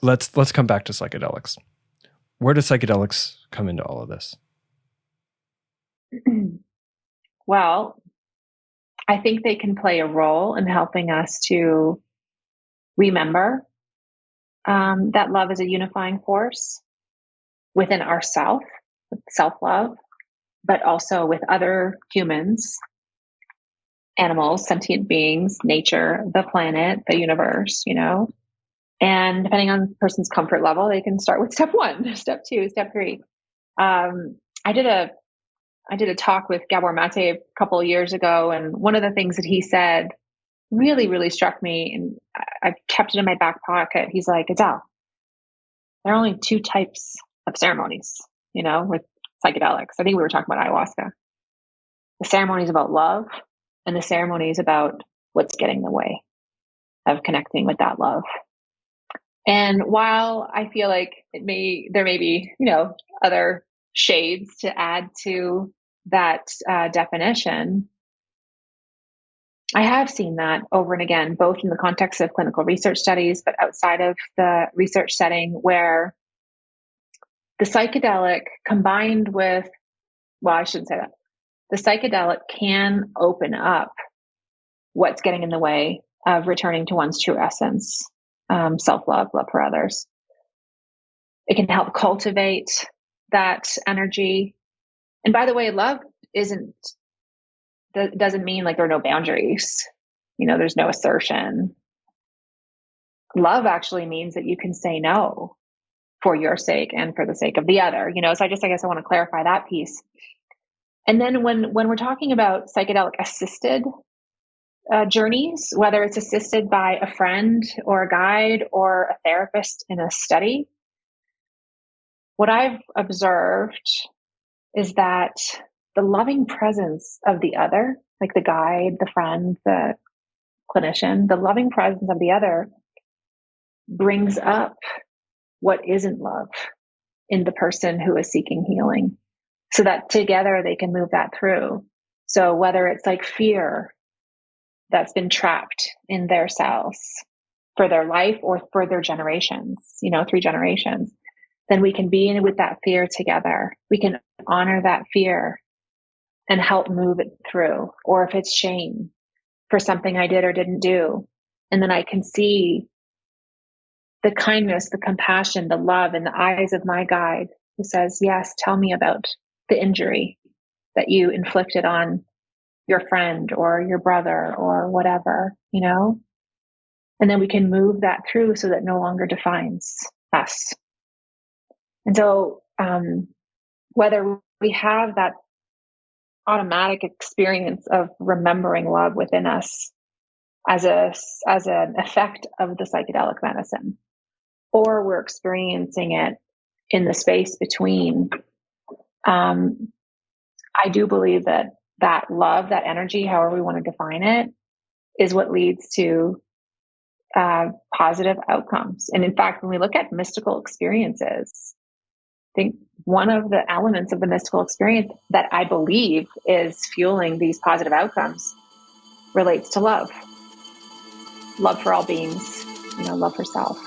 let's come back to psychedelics. Where do psychedelics come into all of this? Well, I think they can play a role in helping us to remember that love is a unifying force within ourself, self-love, but also with other humans, animals, sentient beings, nature, the planet, the universe, and depending on the person's comfort level, they can start with step 1, step 2, step 3. I did a talk with Gabor Mate a couple of years ago, and one of the things that he said really, really struck me, and I've kept it in my back pocket. He's like, Adele, there are only 2 types of ceremonies, with psychedelics. I think we were talking about ayahuasca. The ceremony is about love, and the ceremony is about what's getting in the way of connecting with that love. And while I feel like there may be, other shades to add to that definition, I have seen that over and again, both in the context of clinical research studies, but outside of the research setting, where the psychedelic combined with, well, I shouldn't say that. The psychedelic can open up what's getting in the way of returning to one's true essence, self-love, love for others. It can help cultivate that energy. And by the way, love doesn't mean like there are no boundaries. There's no assertion. Love actually means that you can say no for your sake and for the sake of the other, so I guess I want to clarify that piece. And then when we're talking about psychedelic assisted journeys, whether it's assisted by a friend or a guide or a therapist in a study, what I've observed is that the loving presence of the other, like the guide, the friend, the clinician, the loving presence of the other brings up what isn't love in the person who is seeking healing, so that together they can move that through. So whether it's like fear that's been trapped in their cells for their life or for their generations, 3 generations, then we can be in with that fear together. We can honor that fear and help move it through. Or if it's shame for something I did or didn't do, and then I can see the kindness, the compassion, the love in the eyes of my guide who says, yes, tell me about the injury that you inflicted on your friend or your brother or whatever, and then we can move that through so that no longer defines us. And so whether we have that automatic experience of remembering love within us as an effect of the psychedelic medicine, or we're experiencing it in the space between, I do believe that love, that energy, however we want to define it, is what leads to positive outcomes. And in fact, when we look at mystical experiences, I think one of the elements of the mystical experience that I believe is fueling these positive outcomes relates to love. Love for all beings, love for self.